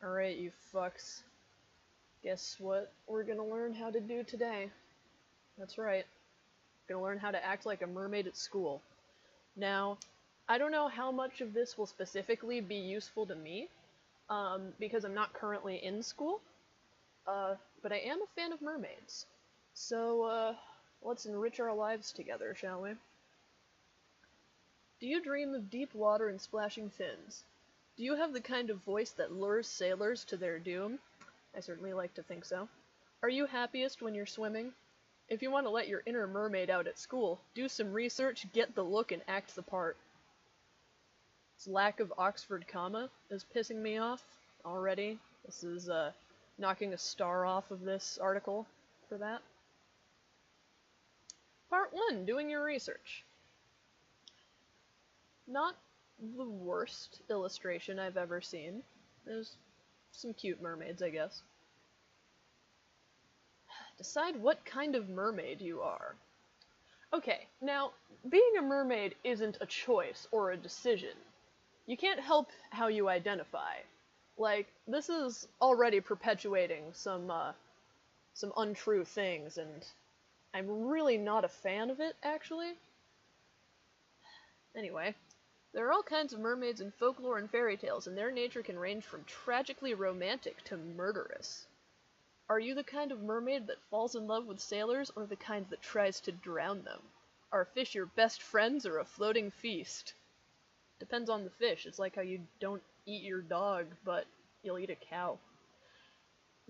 Alright, you fucks. Guess what we're gonna learn how to do today? That's right. We're gonna learn how to act like a mermaid at school. Now, I don't know how much of this will specifically be useful to me, because I'm not currently in school, but I am a fan of mermaids. So, let's enrich our lives together, shall we? Do you dream of deep water and splashing fins? Do you have the kind of voice that lures sailors to their doom? I certainly like to think so. Are you happiest when you're swimming? If you want to let your inner mermaid out at school, do some research, get the look, and act the part. This lack of Oxford comma is pissing me off already. This is, knocking a star off of this article for that. Part 1, doing your research. Not the worst illustration I've ever seen. There's some cute mermaids, I guess. Decide what kind of mermaid you are. Okay, now, being a mermaid isn't a choice or a decision. You can't help how you identify. Like, this is already perpetuating some untrue things, and I'm really not a fan of it, actually. Anyway, there are all kinds of mermaids in folklore and fairy tales, and their nature can range from tragically romantic to murderous. Are you the kind of mermaid that falls in love with sailors, or the kind that tries to drown them? Are fish your best friends, or a floating feast? Depends on the fish. It's like how you don't eat your dog, but you'll eat a cow.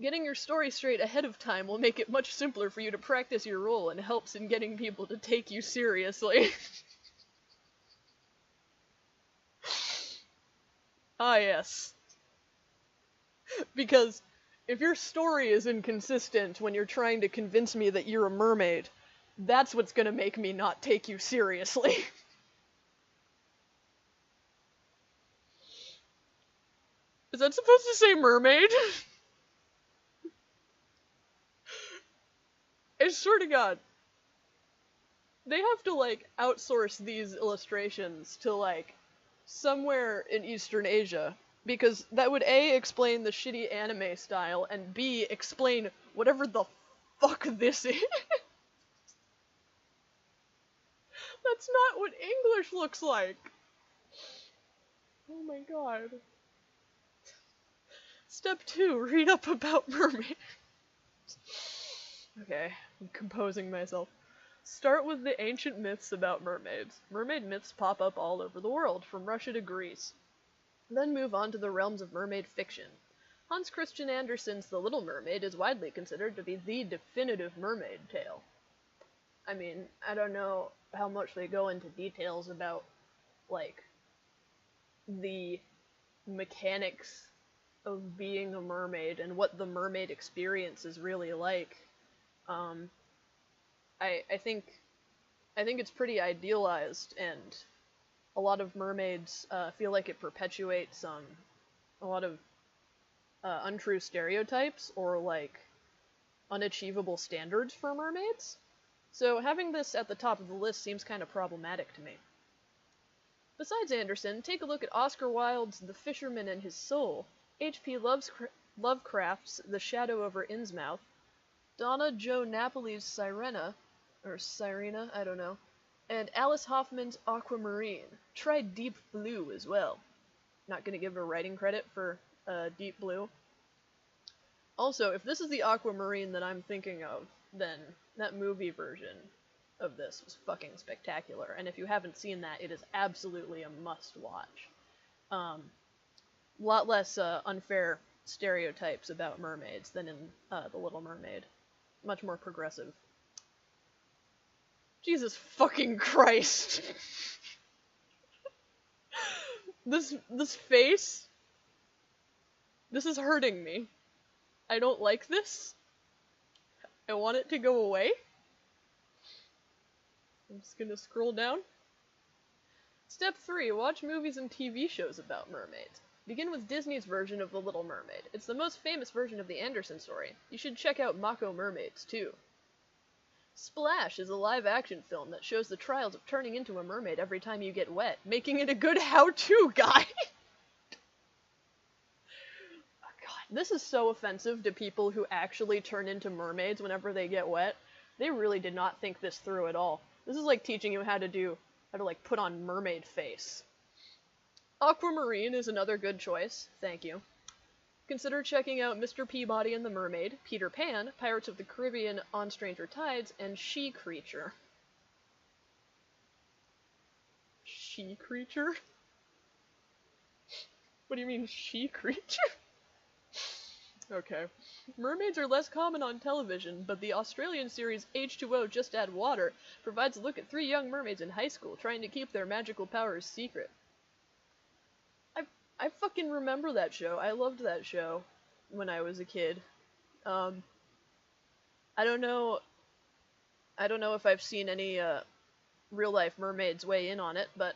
Getting your story straight ahead of time will make it much simpler for you to practice your role and helps in getting people to take you seriously. Ah, yes. Because if your story is inconsistent when you're trying to convince me that you're a mermaid, that's what's gonna make me not take you seriously. Is that supposed to say mermaid? I swear to God. They have to, like, outsource these illustrations to, like, somewhere in Eastern Asia, because that would A, explain the shitty anime style, and B, explain whatever the fuck this is. That's not what English looks like! Oh my god. Step 2, read up about mermaids. Okay, I'm composing myself. Start with the ancient myths about mermaids. Mermaid myths pop up all over the world, from Russia to Greece. Then move on to the realms of mermaid fiction. Hans Christian Andersen's The Little Mermaid is widely considered to be the definitive mermaid tale. I mean, I don't know how much they go into details about, like, the mechanics of being a mermaid and what the mermaid experience is really like. I think it's pretty idealized, and a lot of mermaids feel like it perpetuates a lot of untrue stereotypes or like unachievable standards for mermaids. So having this at the top of the list seems kind of problematic to me. Besides Andersen, take a look at Oscar Wilde's The Fisherman and His Soul, H.P. Lovecraft's The Shadow over Innsmouth, Donna Jo Napoli's Sirena, I don't know, and Alice Hoffman's Aquamarine. Try Deep Blue as well. Not gonna give her writing credit for Deep Blue. Also, if this is the Aquamarine that I'm thinking of, then that movie version of this was fucking spectacular, and if you haven't seen that, it is absolutely a must-watch. Lot less unfair stereotypes about mermaids than in The Little Mermaid. Much more progressive. Jesus fucking Christ. This face? This is hurting me. I don't like this. I want it to go away. I'm just gonna scroll down. Step 3, watch movies and TV shows about mermaids. Begin with Disney's version of The Little Mermaid. It's the most famous version of the Andersen story. You should check out Mako Mermaids, too. Splash is a live-action film that shows the trials of turning into a mermaid every time you get wet, making it a good how-to guide. Oh, God. This is so offensive to people who actually turn into mermaids whenever they get wet. They really did not think this through at all. This is like teaching you how to like put on mermaid face. Aquamarine is another good choice. Thank you. Consider checking out Mr. Peabody and the Mermaid, Peter Pan, Pirates of the Caribbean on Stranger Tides, and She Creature. She Creature? What do you mean, She Creature? Okay. Mermaids are less common on television, but the Australian series H2O Just Add Water provides a look at 3 young mermaids in high school trying to keep their magical powers secret. I fucking remember that show. I loved that show when I was a kid. I don't know if I've seen any real-life mermaids weigh in on it, but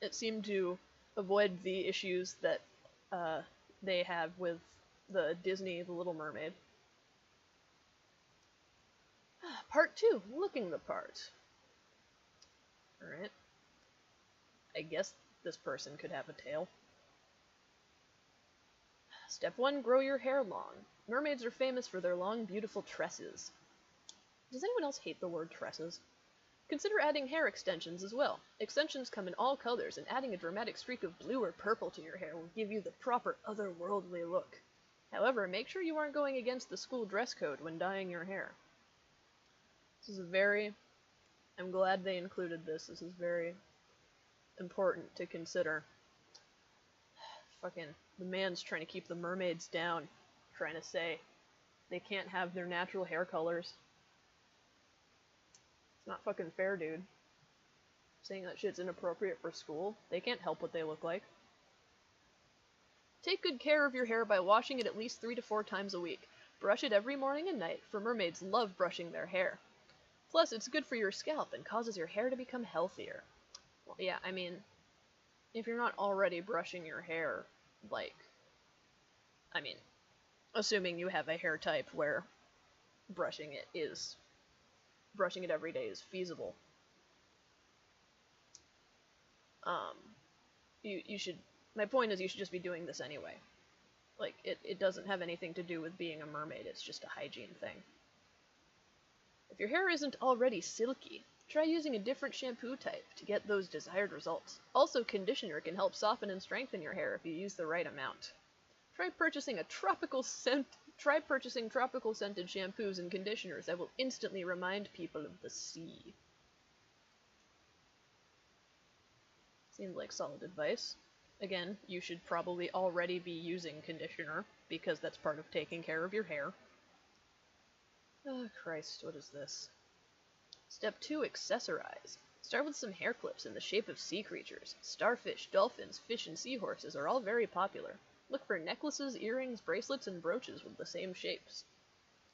it seemed to avoid the issues that they have with the Disney The Little Mermaid. Part 2, looking the part. Alright. I guess this person could have a tail. Step 1, grow your hair long. Mermaids are famous for their long, beautiful tresses. Does anyone else hate the word tresses? Consider adding hair extensions as well. Extensions come in all colors, and adding a dramatic streak of blue or purple to your hair will give you the proper otherworldly look. However, make sure you aren't going against the school dress code when dyeing your hair. This is I'm glad they included this. This is very important to consider. Fucking, the man's trying to keep the mermaids down, trying to say they can't have their natural hair colors. It's not fucking fair, dude. Saying that shit's inappropriate for school. They can't help what they look like. Take good care of your hair by washing it at least 3 to 4 times a week. Brush it every morning and night, for mermaids love brushing their hair. Plus, it's good for your scalp and causes your hair to become healthier. Well, yeah, I mean, if you're not already brushing your hair, assuming you have a hair type where brushing it every day is feasible. My point is you should just be doing this anyway. It doesn't have anything to do with being a mermaid, it's just a hygiene thing. If your hair isn't already silky, try using a different shampoo type to get those desired results. Also, conditioner can help soften and strengthen your hair if you use the right amount. Try purchasing tropical scented shampoos and conditioners that will instantly remind people of the sea. Seems like solid advice. Again, you should probably already be using conditioner, because that's part of taking care of your hair. Oh, Christ, what is this? Step 2, accessorize. Start with some hair clips in the shape of sea creatures. Starfish, dolphins, fish, and seahorses are all very popular. Look for necklaces, earrings, bracelets, and brooches with the same shapes.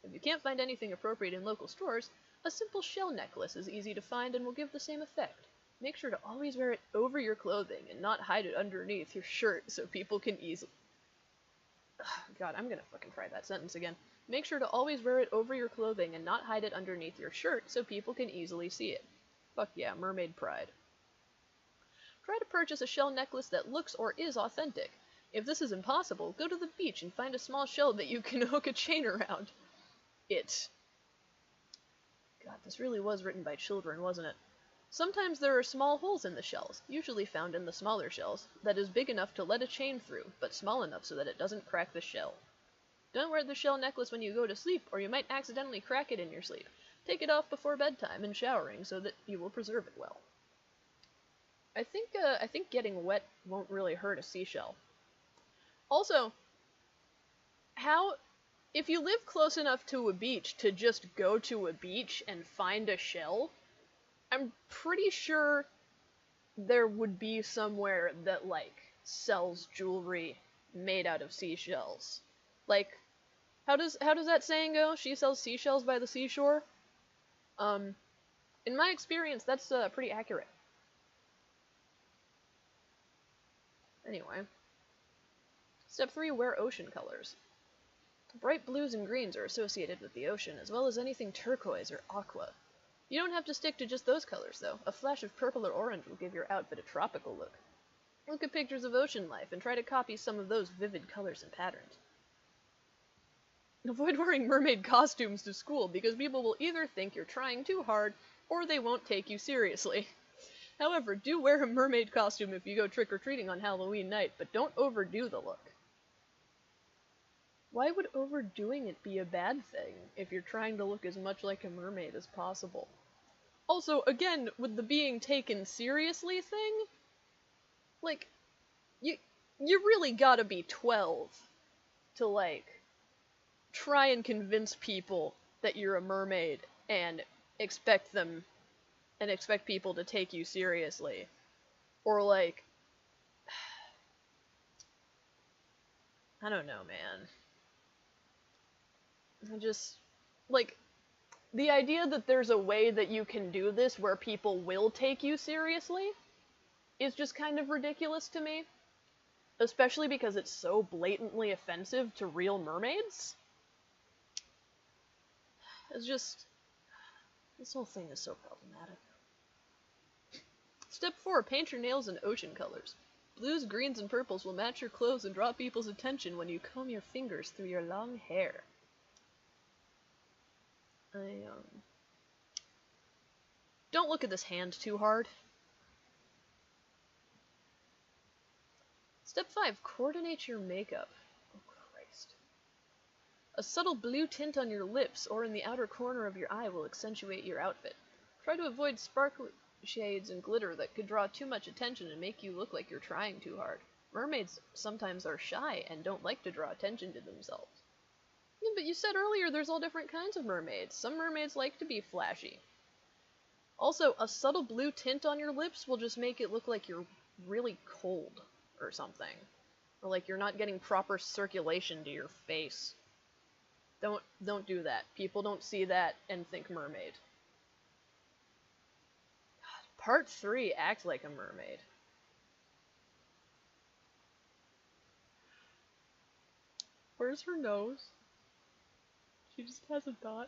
If you can't find anything appropriate in local stores, a simple shell necklace is easy to find and will give the same effect. Make sure to always wear it over your clothing and not hide it underneath your shirt so people can easily... God, I'm gonna fucking try that sentence again. Make sure to always wear it over your clothing and not hide it underneath your shirt so people can easily see it. Fuck yeah, mermaid pride. Try to purchase a shell necklace that looks or is authentic. If this is impossible, go to the beach and find a small shell that you can hook a chain around. God, this really was written by children, wasn't it? Sometimes there are small holes in the shells, usually found in the smaller shells, that is big enough to let a chain through, but small enough so that it doesn't crack the shell. Don't wear the shell necklace when you go to sleep, or you might accidentally crack it in your sleep. Take it off before bedtime and showering so that you will preserve it well. I think getting wet won't really hurt a seashell. Also, if you live close enough to a beach to just go to a beach and find a shell, I'm pretty sure there would be somewhere that, sells jewelry made out of seashells. How does that saying go? She sells seashells by the seashore? In my experience, that's pretty accurate. Anyway. Step 3, wear ocean colors. Bright blues and greens are associated with the ocean, as well as anything turquoise or aqua. You don't have to stick to just those colors, though. A flash of purple or orange will give your outfit a tropical look. Look at pictures of ocean life and try to copy some of those vivid colors and patterns. Avoid wearing mermaid costumes to school because people will either think you're trying too hard or they won't take you seriously. However, do wear a mermaid costume if you go trick-or-treating on Halloween night, but don't overdo the look. Why would overdoing it be a bad thing if you're trying to look as much like a mermaid as possible? Also, again, with the being taken seriously thing, like, you really gotta be 12 to, like, try and convince people that you're a mermaid and expect people to take you seriously. Or, like, I don't know, man. I just, like, the idea that there's a way that you can do this where people will take you seriously is just kind of ridiculous to me. Especially because it's so blatantly offensive to real mermaids. It's just, this whole thing is so problematic. Step 4, paint your nails in ocean colors. Blues, greens, and purples will match your clothes and draw people's attention when you comb your fingers through your long hair. Don't look at this hand too hard. Step 5, coordinate your makeup. Oh, Christ. A subtle blue tint on your lips or in the outer corner of your eye will accentuate your outfit. Try to avoid sparkly shades and glitter that could draw too much attention and make you look like you're trying too hard. Mermaids sometimes are shy and don't like to draw attention to themselves. Yeah, but you said earlier there's all different kinds of mermaids. Some mermaids like to be flashy. Also, a subtle blue tint on your lips will just make it look like you're really cold or something. Or like you're not getting proper circulation to your face. Don't do that. People don't see that and think mermaid. God, part 3, act like a mermaid. Where's her nose? She just has a dot.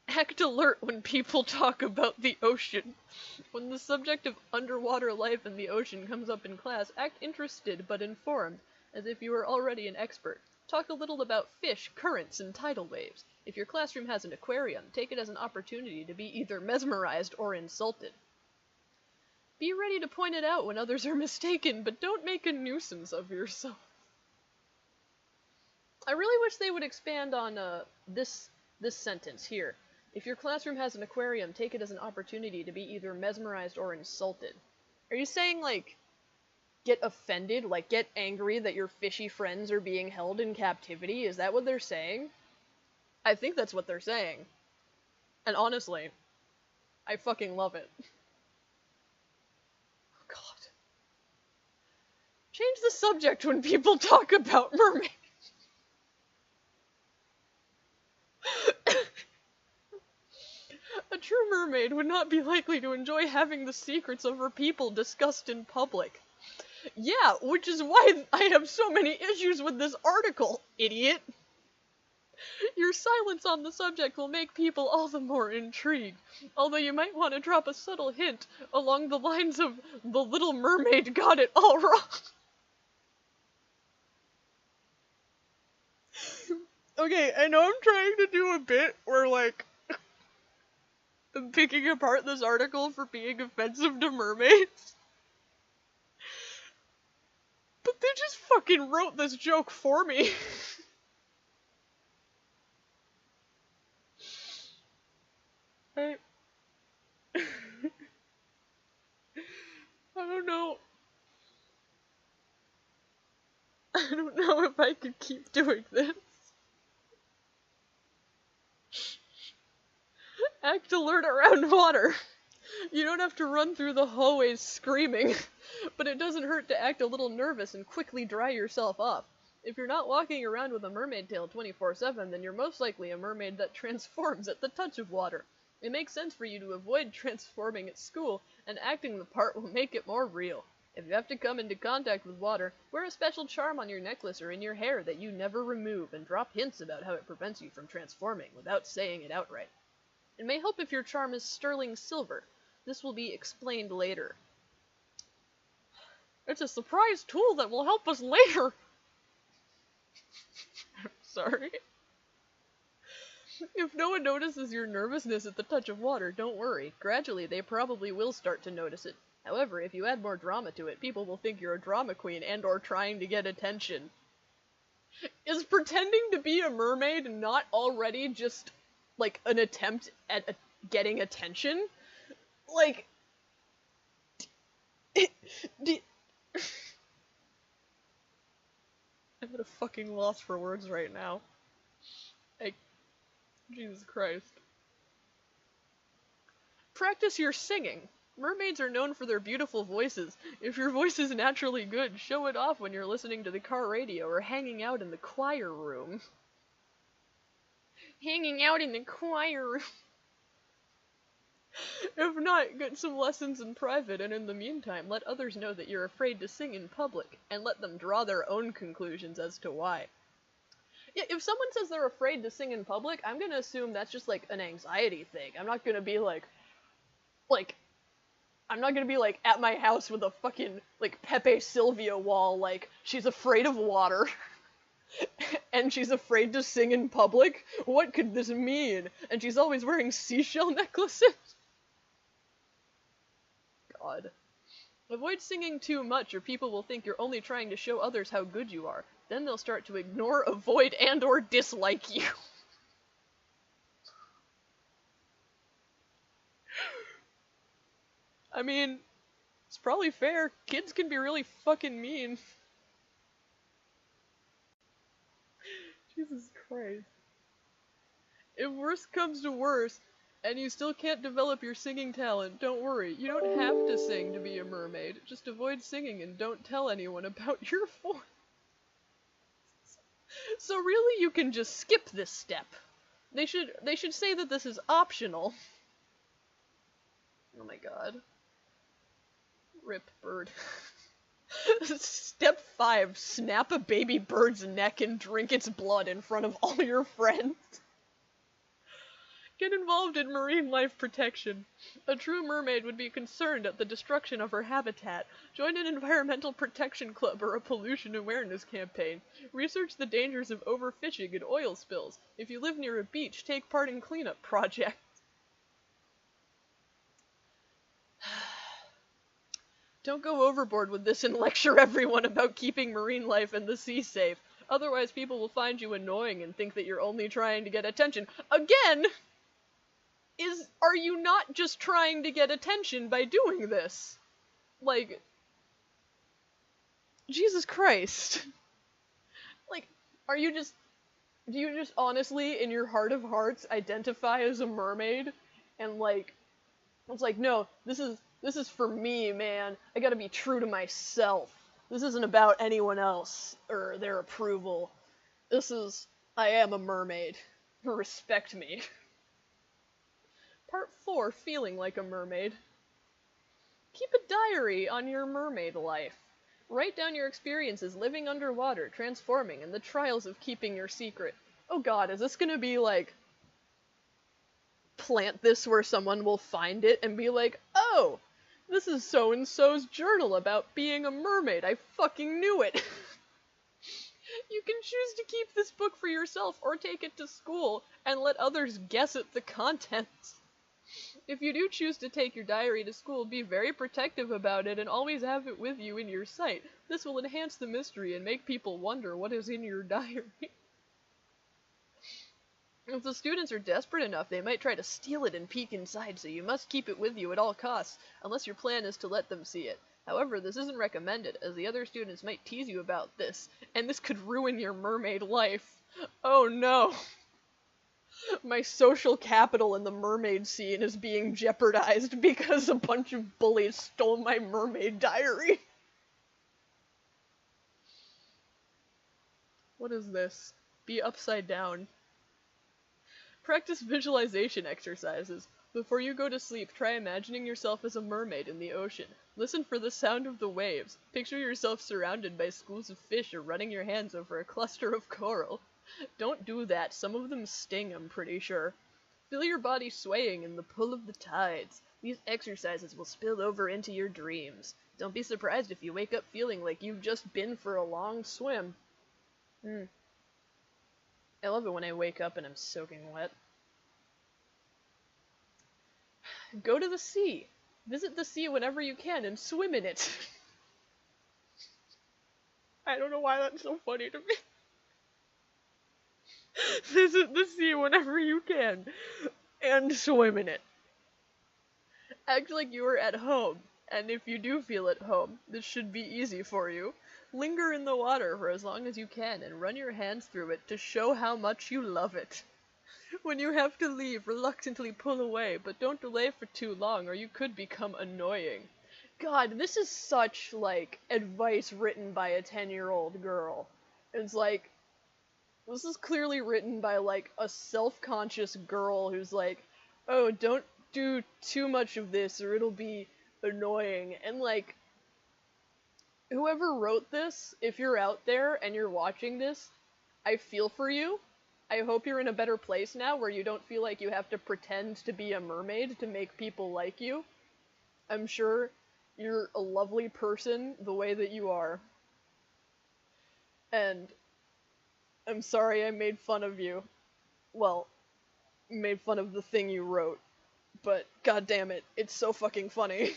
Act alert when people talk about the ocean. When the subject of underwater life in the ocean comes up in class, act interested but informed, as if you were already an expert. Talk a little about fish, currents, and tidal waves. If your classroom has an aquarium, take it as an opportunity to be either mesmerized or insulted. Be ready to point it out when others are mistaken, but don't make a nuisance of yourself. I really wish they would expand on this sentence here. If your classroom has an aquarium, take it as an opportunity to be either mesmerized or insulted. Are you saying, like, get offended, like get angry that your fishy friends are being held in captivity? Is that what they're saying? I think that's what they're saying. And honestly, I fucking love it. Oh, God. Change the subject when people talk about mermaids. A true mermaid would not be likely to enjoy having the secrets of her people discussed in public. Yeah, which is why I have so many issues with this article, idiot. Your silence on the subject will make people all the more intrigued, although you might want to drop a subtle hint along the lines of, "The Little Mermaid got it all wrong." Okay, I know I'm trying to do a bit where, like, I'm picking apart this article for being offensive to mermaids. But they just fucking wrote this joke for me. I don't know. I don't know if I could keep doing this. Act alert around water. You don't have to run through the hallways screaming, but it doesn't hurt to act a little nervous and quickly dry yourself off. If you're not walking around with a mermaid tail 24/7, then you're most likely a mermaid that transforms at the touch of water. It makes sense for you to avoid transforming at school, and acting the part will make it more real. If you have to come into contact with water, wear a special charm on your necklace or in your hair that you never remove, and drop hints about how it prevents you from transforming without saying it outright. It may help if your charm is sterling silver. This will be explained later. It's a surprise tool that will help us later. Sorry. If no one notices your nervousness at the touch of water, don't worry. Gradually, they probably will start to notice it. However, if you add more drama to it, people will think you're a drama queen and/or trying to get attention. Is pretending to be a mermaid not already just, like, an attempt at getting attention? Like... I'm at a fucking loss for words right now. Jesus Christ. Practice your singing. Mermaids are known for their beautiful voices. If your voice is naturally good, show it off when you're listening to the car radio or hanging out in the choir room. Hanging out in the choir room. If not, get some lessons in private, and in the meantime, let others know that you're afraid to sing in public, and let them draw their own conclusions as to why. Yeah, if someone says they're afraid to sing in public, I'm gonna assume that's just, like, an anxiety thing. I'm not gonna be I'm not gonna be, like, at my house with a fucking, like, Pepe Silvia wall, like, she's afraid of water, and she's afraid to sing in public? What could this mean? And she's always wearing seashell necklaces? God. Avoid singing too much, or people will think you're only trying to show others how good you are. Then they'll start to ignore, avoid, and/or dislike you. I mean, it's probably fair. Kids can be really fucking mean. Jesus Christ. If worst comes to worst, and you still can't develop your singing talent, don't worry. You don't have to sing to be a mermaid. Just avoid singing and don't tell anyone about your voice. So really, you can just skip this step. They should say that this is optional. Oh my god. Rip bird. Step 5, snap a baby bird's neck and drink its blood in front of all your friends. Get involved in marine life protection. A true mermaid would be concerned at the destruction of her habitat. Join an environmental protection club or a pollution awareness campaign. Research the dangers of overfishing and oil spills. If you live near a beach, take part in cleanup projects. Don't go overboard with this and lecture everyone about keeping marine life and the sea safe. Otherwise, people will find you annoying and think that you're only trying to get attention. Again! Are you not just trying to get attention by doing this? Like, Jesus Christ. Like, do you just honestly, in your heart of hearts, identify as a mermaid? And like, it's like, no, this is for me, man. I gotta be true to myself. This isn't about anyone else, or their approval. I am a mermaid. Respect me. Part 4, feeling like a mermaid. Keep a diary on your mermaid life. Write down your experiences living underwater, transforming, and the trials of keeping your secret. Oh god, is this gonna be like... plant this where someone will find it and be like, oh, this is so-and-so's journal about being a mermaid. I fucking knew it. You can choose to keep this book for yourself or take it to school and let others guess at the contents. If you do choose to take your diary to school, be very protective about it and always have it with you in your sight. This will enhance the mystery and make people wonder what is in your diary. If the students are desperate enough, they might try to steal it and peek inside, so you must keep it with you at all costs, unless your plan is to let them see it. However, this isn't recommended, as the other students might tease you about this, and this could ruin your mermaid life. Oh no! My social capital in the mermaid scene is being jeopardized because a bunch of bullies stole my mermaid diary. What is this? Be upside down. Practice visualization exercises. Before you go to sleep, try imagining yourself as a mermaid in the ocean. Listen for the sound of the waves. Picture yourself surrounded by schools of fish or running your hands over a cluster of coral. Don't do that. Some of them sting, I'm pretty sure. Feel your body swaying in the pull of the tides. These exercises will spill over into your dreams. Don't be surprised if you wake up feeling like you've just been for a long swim. I love it when I wake up and I'm soaking wet. Go to the sea. Visit the sea whenever you can and swim in it. I don't know why that's so funny to me. Visit the sea whenever you can and swim in it. Act like you are at home, and if you do feel at home, this should be easy for you. Linger in the water for as long as you can and run your hands through it to show how much you love it. When you have to leave, reluctantly pull away, but don't delay for too long or you could become annoying. God, this is such, like, advice written by a 10-year-old girl. It's like, this is clearly written by, like, a self-conscious girl who's like, oh, don't do too much of this or it'll be annoying. And, like, whoever wrote this, if you're out there and you're watching this, I feel for you. I hope you're in a better place now where you don't feel like you have to pretend to be a mermaid to make people like you. I'm sure you're a lovely person the way that you are. And I'm sorry I made fun of you. Well, made fun of the thing you wrote. But god damn it, it's so fucking funny.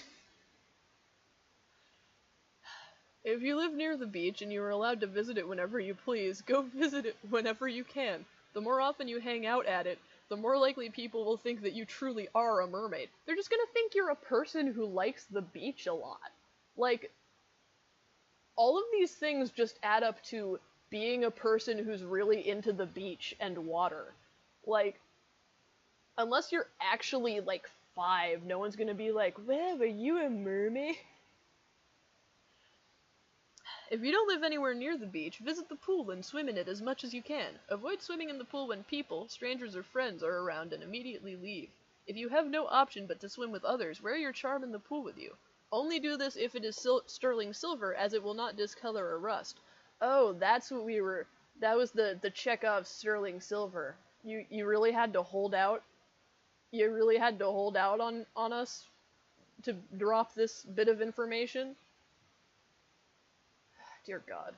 If you live near the beach and you are allowed to visit it whenever you please, go visit it whenever you can. The more often you hang out at it, the more likely people will think that you truly are a mermaid. They're just gonna think you're a person who likes the beach a lot. Like, all of these things just add up to being a person who's really into the beach and water. Like, unless you're actually, like, 5, no one's gonna be like, well, are you a mermaid? If you don't live anywhere near the beach, visit the pool and swim in it as much as you can. Avoid swimming in the pool when people, strangers or friends, are around and immediately leave. If you have no option but to swim with others, wear your charm in the pool with you. Only do this if it is sterling silver, as it will not discolor or rust. Oh, that's what we were... That was the Chekhov sterling silver. You really had to hold out? You really had to hold out on us to drop this bit of information? Dear God.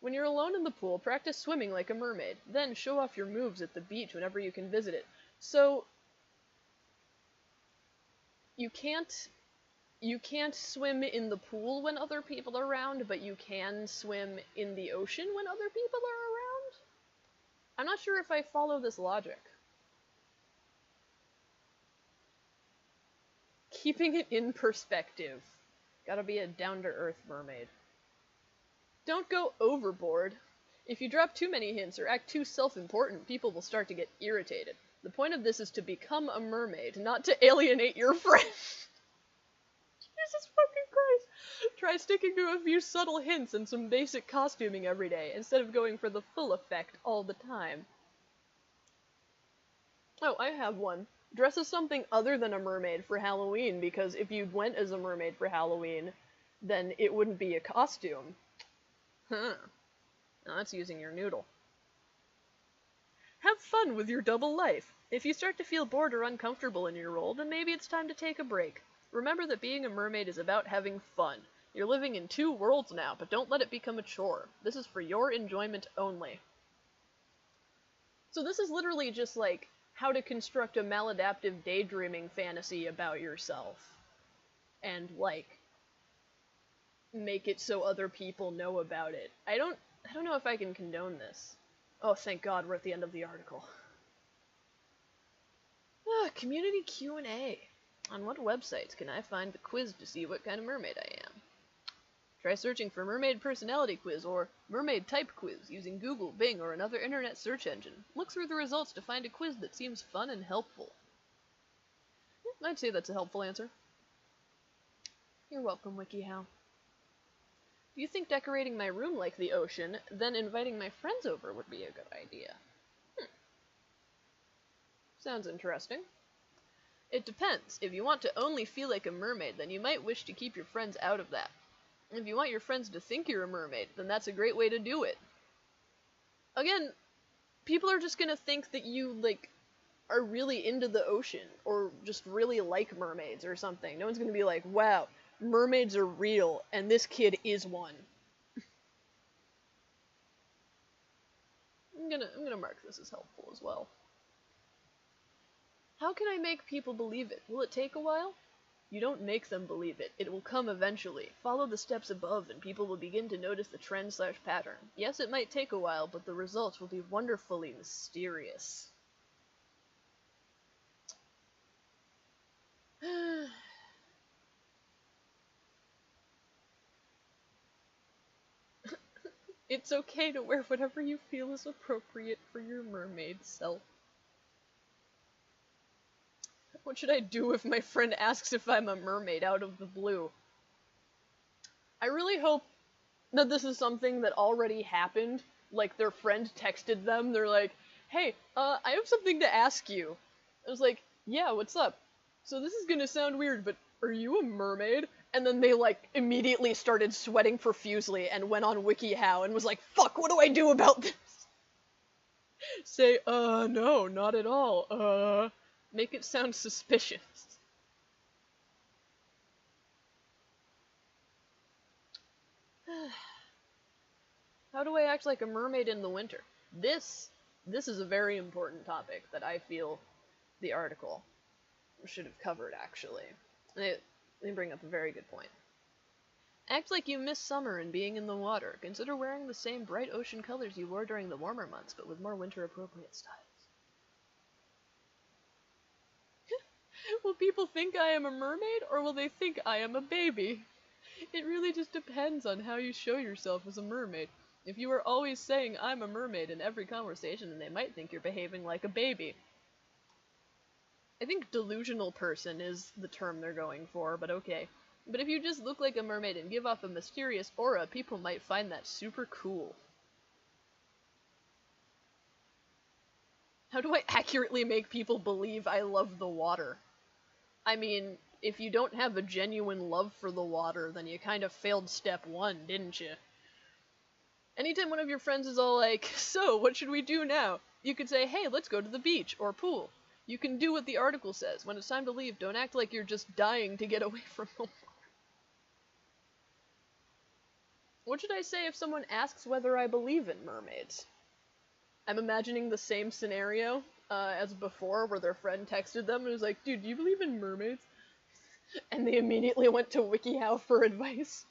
When you're alone in the pool, practice swimming like a mermaid. Then show off your moves at the beach whenever you can visit it. So, you can't swim in the pool when other people are around, but you can swim in the ocean when other people are around? I'm not sure if I follow this logic. Keeping it in perspective. Gotta be a down-to-earth mermaid. Don't go overboard. If you drop too many hints or act too self-important, people will start to get irritated. The point of this is to become a mermaid, not to alienate your friends. Jesus fucking Christ. Try sticking to a few subtle hints and some basic costuming every day, instead of going for the full effect all the time. Oh, I have one. Dress as something other than a mermaid for Halloween, because if you went as a mermaid for Halloween, then it wouldn't be a costume. Huh. Now that's using your noodle. Have fun with your double life. If you start to feel bored or uncomfortable in your role, then maybe it's time to take a break. Remember that being a mermaid is about having fun. You're living in 2 worlds now, but don't let it become a chore. This is for your enjoyment only. So this is literally just like how to construct a maladaptive daydreaming fantasy about yourself. And, like, make it so other people know about it. I don't know if I can condone this. Oh, thank God we're at the end of the article. Community Q&A. On what websites can I find the quiz to see what kind of mermaid I am? Try searching for mermaid personality quiz or mermaid type quiz using Google, Bing, or another internet search engine. Look through the results to find a quiz that seems fun and helpful. I'd say that's a helpful answer. You're welcome, Wikihow. Do you think decorating my room like the ocean, then inviting my friends over would be a good idea? Sounds interesting. It depends. If you want to only feel like a mermaid, then you might wish to keep your friends out of that. If you want your friends to think you're a mermaid, then that's a great way to do it. Again, people are just gonna think that you, like, are really into the ocean, or just really like mermaids or something. No one's gonna be like, wow, mermaids are real, and this kid is one. I'm gonna mark this as helpful as well. How can I make people believe it? Will it take a while? You don't make them believe it. It will come eventually. Follow the steps above and people will begin to notice the trend/pattern. Yes, it might take a while, but the results will be wonderfully mysterious. It's okay to wear whatever you feel is appropriate for your mermaid self. What should I do if my friend asks if I'm a mermaid out of the blue? I really hope that this is something that already happened. Like, their friend texted them, they're like, hey, I have something to ask you. I was like, yeah, what's up? So this is gonna sound weird, but are you a mermaid? And then they, like, immediately started sweating profusely and went on Wikihow and was like, fuck, what do I do about this? Say, no, not at all, make it sound suspicious. How do I act like a mermaid in the winter? This is a very important topic that I feel the article should have covered, actually. They bring up a very good point. Act like you miss summer and being in the water. Consider wearing the same bright ocean colors you wore during the warmer months, but with more winter-appropriate styles. Will people think I am a mermaid, or will they think I am a baby? It really just depends on how you show yourself as a mermaid. If you are always saying I'm a mermaid in every conversation, then they might think you're behaving like a baby. I think delusional person is the term they're going for, but okay. But if you just look like a mermaid and give off a mysterious aura, people might find that super cool. How do I accurately make people believe I love the water? I mean, if you don't have a genuine love for the water, then you kind of failed step one, didn't you? Anytime one of your friends is all like, so, what should we do now? You could say, hey, let's go to the beach, or pool. You can do what the article says. When it's time to leave, don't act like you're just dying to get away from the water. What should I say if someone asks whether I believe in mermaids? I'm imagining the same scenario as before, where their friend texted them and was like, dude, do you believe in mermaids? And they immediately went to Wikihow for advice.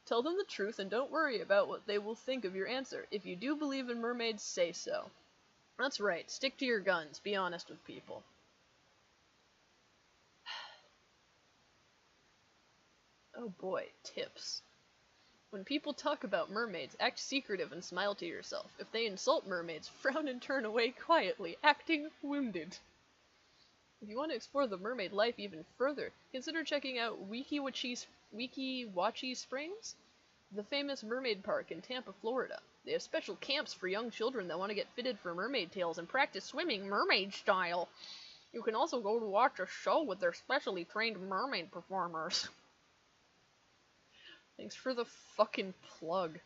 Tell them the truth and don't worry about what they will think of your answer. If you do believe in mermaids, say so. That's right, stick to your guns, be honest with people. Oh boy, tips. When people talk about mermaids, act secretive and smile to yourself. If they insult mermaids, frown and turn away quietly, acting wounded. If you want to explore the mermaid life even further, consider checking out Wikiwachi Springs, the famous mermaid park in Tampa, Florida. They have special camps for young children that want to get fitted for mermaid tails and practice swimming mermaid style. You can also go to watch a show with their specially trained mermaid performers. Thanks for the fucking plug.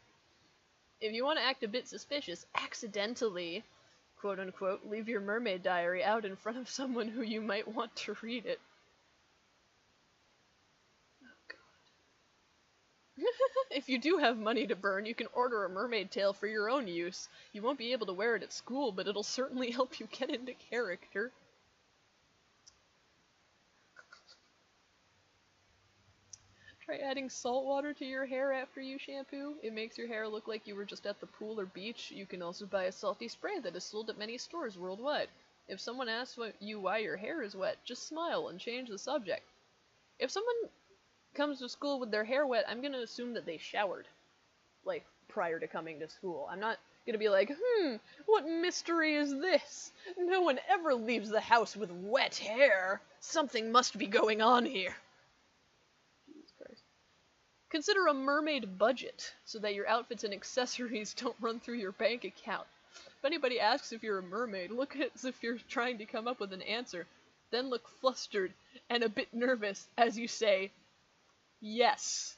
If you want to act a bit suspicious, accidentally, quote-unquote, leave your mermaid diary out in front of someone who you might want to read it. Oh, God. If you do have money to burn, you can order a mermaid tail for your own use. You won't be able to wear it at school, but it'll certainly help you get into character. Try adding salt water to your hair after you shampoo. It makes your hair look like you were just at the pool or beach. You can also buy a salty spray that is sold at many stores worldwide. If someone asks you why your hair is wet, just smile and change the subject. If someone comes to school with their hair wet, I'm gonna assume that they showered, like, prior to coming to school. I'm not gonna be like, what mystery is this? No one ever leaves the house with wet hair. Something must be going on here. Consider a mermaid budget, so that your outfits and accessories don't run through your bank account. If anybody asks if you're a mermaid, look at it as if you're trying to come up with an answer. Then look flustered and a bit nervous as you say, yes.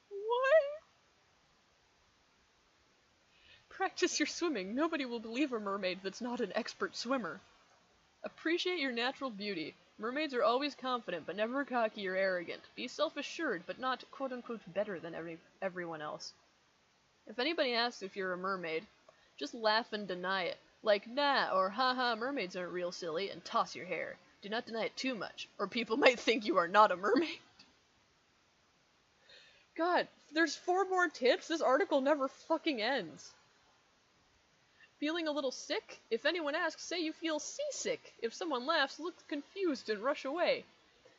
What? Practice your swimming. Nobody will believe a mermaid that's not an expert swimmer. Appreciate your natural beauty. Mermaids are always confident, but never cocky or arrogant. Be self-assured, but not quote-unquote better than everyone else. If anybody asks if you're a mermaid, just laugh and deny it. Like, nah, or haha, mermaids aren't real silly, and toss your hair. Do not deny it too much, or people might think you are not a mermaid. God, there's 4 more tips? This article never fucking ends. Feeling a little sick? If anyone asks, say you feel seasick. If someone laughs, look confused and rush away.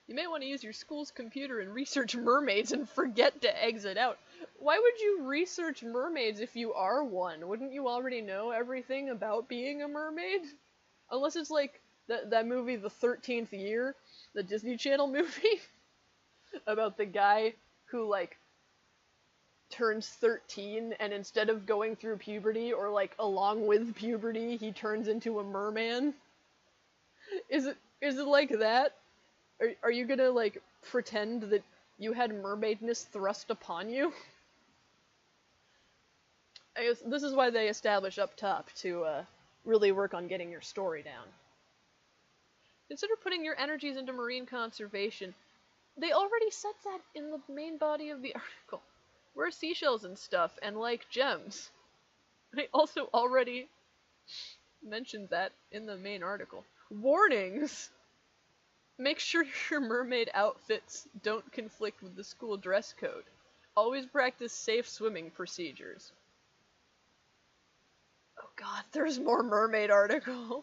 You may want to use your school's computer and research mermaids and forget to exit out. Why would you research mermaids if you are one? Wouldn't you already know everything about being a mermaid? Unless it's like that movie, The 13th Year, the Disney Channel movie, about the guy who, like, turns 13 and instead of going through puberty or, like, along with puberty, he turns into a merman. Is it like that? Are you gonna, like, pretend that you had mermaidness thrust upon you? I guess this is why they establish up top to really work on getting your story down. Consider putting your energies into marine conservation. They already said that in the main body of the article. Wear seashells and stuff, and like gems. They also already mentioned that in the main article. Warnings! Make sure your mermaid outfits don't conflict with the school dress code. Always practice safe swimming procedures. Oh god, there's more mermaid articles.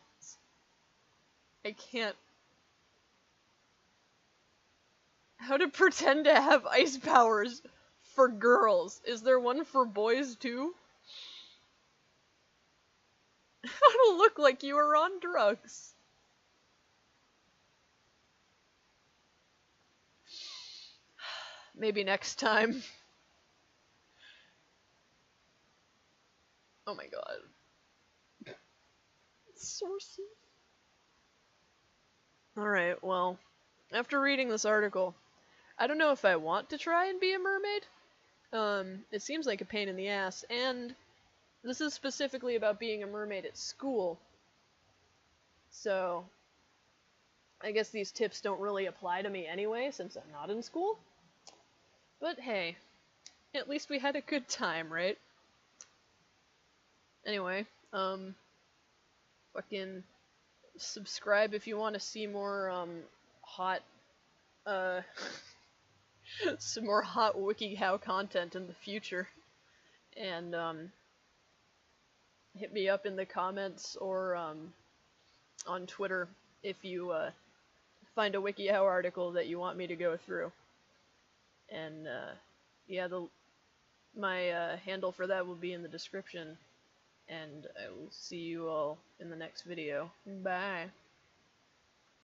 I can't. How to pretend to have ice powers for girls. Is there one for boys too? How to look like you are on drugs. Maybe next time. Oh my god. Sources. Alright, well, after reading this article, I don't know if I want to try and be a mermaid. It seems like a pain in the ass, and this is specifically about being a mermaid at school. So, I guess these tips don't really apply to me anyway, since I'm not in school. But hey, at least we had a good time, right? Anyway, fucking subscribe if you want to see more, hot, some more hot Wikihow content in the future. And, hit me up in the comments or, on Twitter if you, find a Wikihow article that you want me to go through. And, yeah, my handle for that will be in the description. And I will see you all in the next video. Bye.